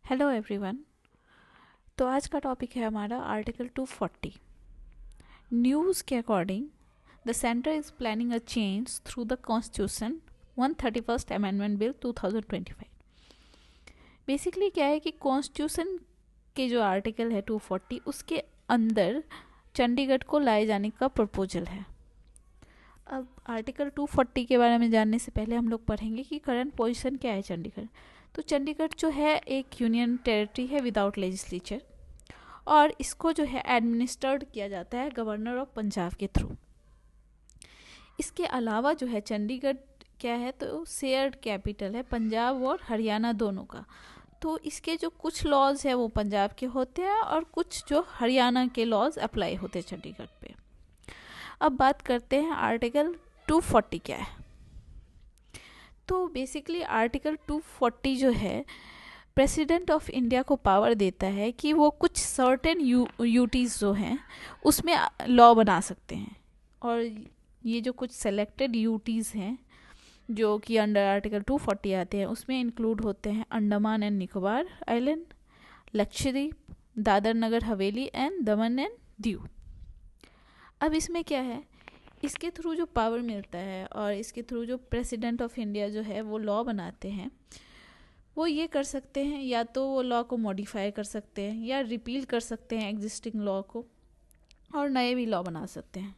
Hello everyone. तो आज का टॉपिक है हमारा आर्टिकल 240। न्यूज़ के according the centre is planning a change through the constitution 131st amendment bill 2025। Basically क्या है कि कॉन्स्टिट्यूशन के जो आर्टिकल है 240 उसके अंदर चंडीगढ़ को लाए जाने का प्रपोजल है। अब आर्टिकल 240 के बारे में जानने से पहले हम लोग पढ़ेंगे कि करंट पोजीशन क्या है चंडीगढ़। तो चंडीगढ़ जो है एक यूनियन टेरिटरी है विदाउट लेजिस्लेचर, और इसको जो है एडमिनिस्टर्ड किया जाता है गवर्नर ऑफ पंजाब के थ्रू। इसके अलावा जो है चंडीगढ़ क्या है तो शेयर्ड कैपिटल है पंजाब और हरियाणा दोनों का। तो इसके जो कुछ लॉज है वो पंजाब के होते हैं और कुछ जो हरियाणा के लॉज अप्लाई होते हैं चंडीगढ़ पे। अब बात करते हैं आर्टिकल 240 क्या है। तो बेसिकली आर्टिकल 240 जो है प्रेसिडेंट ऑफ इंडिया को पावर देता है कि वो कुछ सर्टेन यूटीज़ जो हैं उसमें लॉ बना सकते हैं। और ये जो कुछ सेलेक्टेड यूटीज़ हैं जो कि अंडर आर्टिकल 240 आते हैं उसमें इंक्लूड होते हैं Andaman and Nicobar island, Lakshadweep, Dadar Nagar Haveli and Daman and Diu. अब इसमें क्या है, इसके थ्रू जो पावर मिलता है और इसके थ्रू जो प्रेसिडेंट ऑफ इंडिया जो है वो लॉ बनाते हैं, वो ये कर सकते हैं या तो वो लॉ को मॉडिफाई कर सकते हैं या रिपील कर सकते हैं एग्जिस्टिंग लॉ को और नए भी लॉ बना सकते हैं।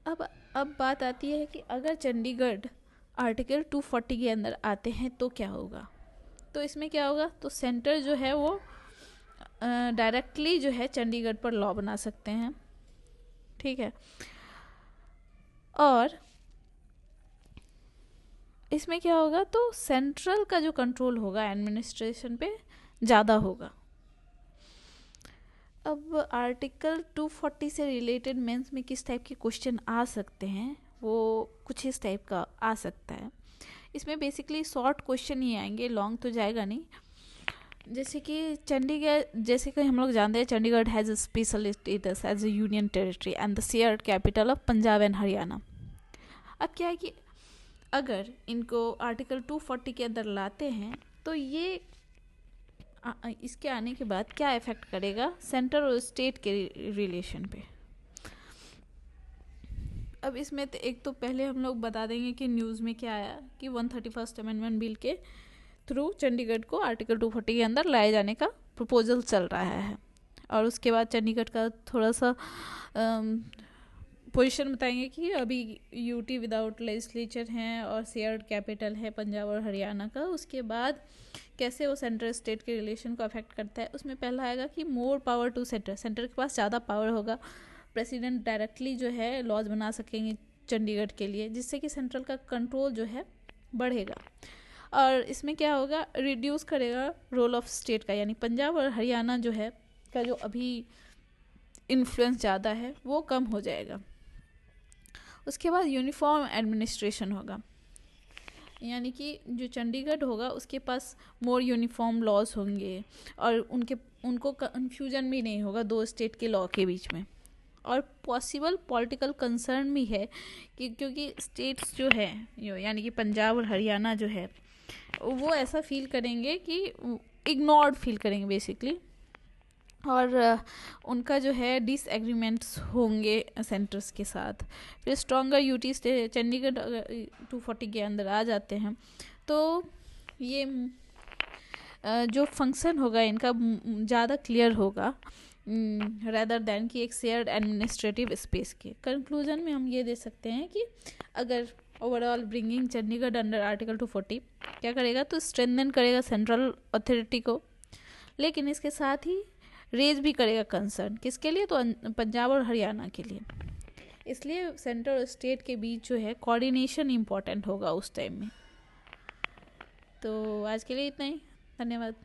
अब बात आती है कि अगर चंडीगढ़ आर्टिकल 240 के अंदर आते हैं तो क्या होगा। तो इसमें क्या होगा, तो सेंटर जो है वो डायरेक्टली जो है चंडीगढ़ पर लॉ बना सकते हैं, ठीक है। और इसमें क्या होगा, तो सेंट्रल का जो कंट्रोल होगा एडमिनिस्ट्रेशन पे ज़्यादा होगा। अब आर्टिकल 240 से रिलेटेड मेंस में किस टाइप के क्वेश्चन आ सकते हैं, वो कुछ इस टाइप का आ सकता है। इसमें बेसिकली शॉर्ट क्वेश्चन ही आएंगे, लॉन्ग तो जाएगा नहीं। जैसे कि चंडीगढ़, जैसे कि हम लोग जानते हैं Chandigarh has a special status as a union territory and the shared capital of Punjab and Haryana. अब क्या है कि अगर इनको आर्टिकल 240 के अंदर लाते हैं तो ये इसके आने के बाद क्या इफेक्ट करेगा सेंटर और स्टेट के रिलेशन पे। अब इसमें तो एक तो पहले हम लोग बता देंगे कि न्यूज़ में क्या आया कि 131st अमेंडमेंट बिल के थ्रू चंडीगढ़ को आर्टिकल 240 के अंदर लाए जाने का प्रपोजल चल रहा है। और उसके बाद चंडीगढ़ का थोड़ा सा पोजीशन बताएंगे कि अभी यूटी विदाउट लेजिस्लेचर हैं और शेयर्ड कैपिटल है पंजाब और हरियाणा का। उसके बाद कैसे वो सेंट्रल स्टेट के रिलेशन को अफेक्ट करता है। उसमें पहला आएगा कि more power to centre, centre के पास ज़्यादा पावर होगा, प्रेसिडेंट डायरेक्टली जो है लॉज बना सकेंगे चंडीगढ़ के लिए, जिससे कि सेंट्रल का कंट्रोल जो है बढ़ेगा। और इसमें क्या होगा, रिड्यूस करेगा रोल ऑफ स्टेट का, यानी पंजाब और हरियाणा जो है का जो अभी इन्फ्लुएंस ज़्यादा है वो कम हो जाएगा। उसके बाद यूनिफॉर्म एडमिनिस्ट्रेशन होगा, यानी कि जो चंडीगढ़ होगा उसके पास मोर यूनिफॉर्म लॉज होंगे और उनको कन्फ्यूजन भी नहीं होगा दो स्टेट के लॉ के बीच में। और पॉसिबल पॉलिटिकल कंसर्न भी है कि क्योंकि स्टेट्स जो है यानी कि पंजाब और हरियाणा जो है वो ऐसा फील करेंगे कि इग्नोर्ड फील करेंगे बेसिकली, और उनका जो है डिसएग्रीमेंट्स होंगे सेंटर्स के साथ। फिर स्ट्रॉन्गर यूटी चंडीगढ़ 240 के अंदर आ जाते हैं तो ये जो फंक्शन होगा इनका ज़्यादा क्लियर होगा रेदर देन कि एक शेयर्ड एडमिनिस्ट्रेटिव स्पेस के। कंक्लूजन में हम ये दे सकते हैं कि अगर overall bringing Chandigarh under article 240 क्या करेगा, तो स्ट्रेंथन करेगा सेंट्रल अथॉरिटी को, लेकिन इसके साथ ही रेज भी करेगा कंसर्न किसके लिए, तो पंजाब और हरियाणा के लिए। इसलिए सेंटर और स्टेट के बीच जो है कोऑर्डिनेशन इम्पॉर्टेंट होगा उस टाइम में। तो आज के लिए इतना ही, धन्यवाद।